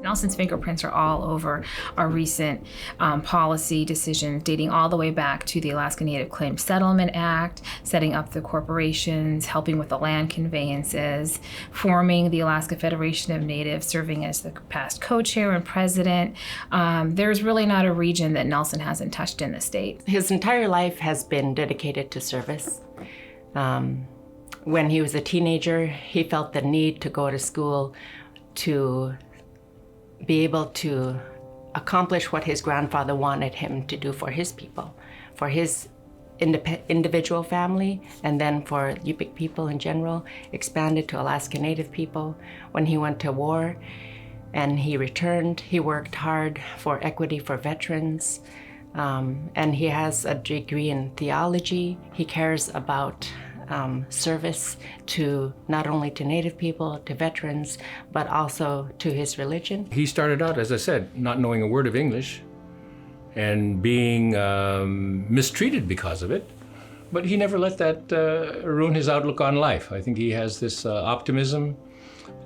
Nelson's fingerprints are all over our recent policy decisions dating all the way back to the Alaska Native Claims Settlement Act, setting up the corporations, helping with the land conveyances, forming the Alaska Federation of Natives, serving as the past co-chair and president. There's really not a region that Nelson hasn't touched in the state. His entire life has been dedicated to service. When he was a teenager, he felt the need to go to school to be able to accomplish what his grandfather wanted him to do for his people, for his individual family, and then for Yupik people in general, expanded to Alaska Native people. When he went to war and he returned, he worked hard for equity for veterans, and he has a degree in theology. He cares about service to not only to Native people, to veterans, but also to his religion. He started out, as I said, not knowing a word of English and being mistreated because of it, but he never let that ruin his outlook on life. I think he has this optimism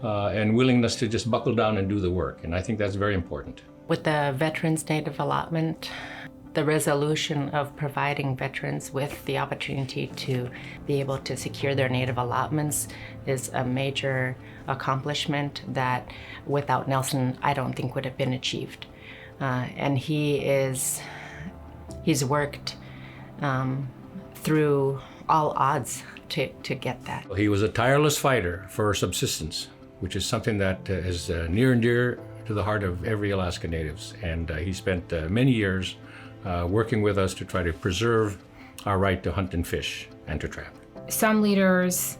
and willingness to just buckle down and do the work, and I think that's very important. With the Veterans Native Allotment, the resolution of providing veterans with the opportunity to be able to secure their Native allotments is a major accomplishment that without Nelson, I don't think would have been achieved. And he's worked through all odds to get that. He was a tireless fighter for subsistence, which is something that is near and dear to the heart of every Alaska Natives. And he spent many years working with us to try to preserve our right to hunt and fish and to trap. Some leaders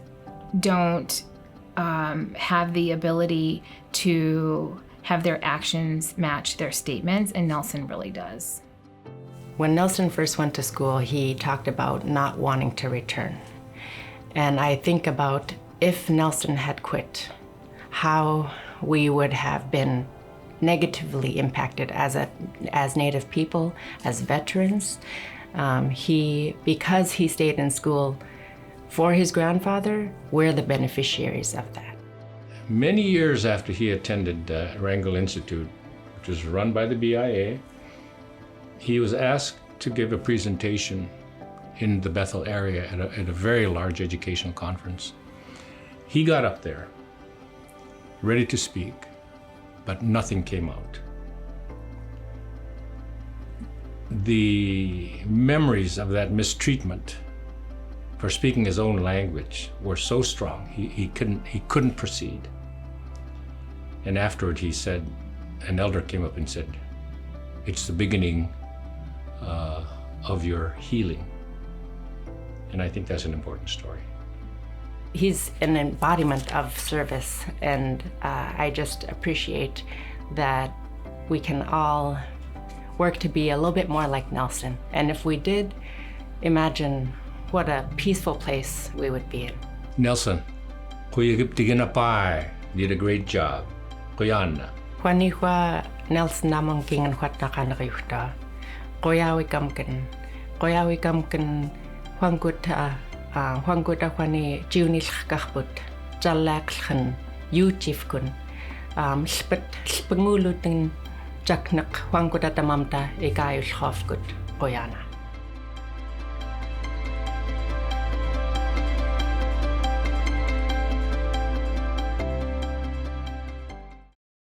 don't have the ability to have their actions match their statements, and Nelson really does. When Nelson first went to school, he talked about not wanting to return. And I think about if Nelson had quit, how we would have been negatively impacted as Native people, as veterans. Because he stayed in school for his grandfather, we're the beneficiaries of that. Many years after he attended Wrangell Institute, which was run by the BIA, he was asked to give a presentation in the Bethel area at a very large educational conference. He got up there, ready to speak, but nothing came out. The memories of that mistreatment for speaking his own language were so strong, he couldn't proceed. And afterward he said, an elder came up and said, "It's the beginning of your healing." And I think that's an important story. He's an embodiment of service, and I just appreciate that we can all work to be a little bit more like Nelson. And if we did, imagine what a peaceful place we would be in. Nelson, did a great job. Kuyanna. Juanihua Nelson namang kingan huat nakanakayuhta. Koyawi kamkin huangkuta Juani Junil Kahput, Jalakhan, Uchifkun, Spengulutin Jaknak Huangkuta Mamta, Egayush Hofkut, Oyana.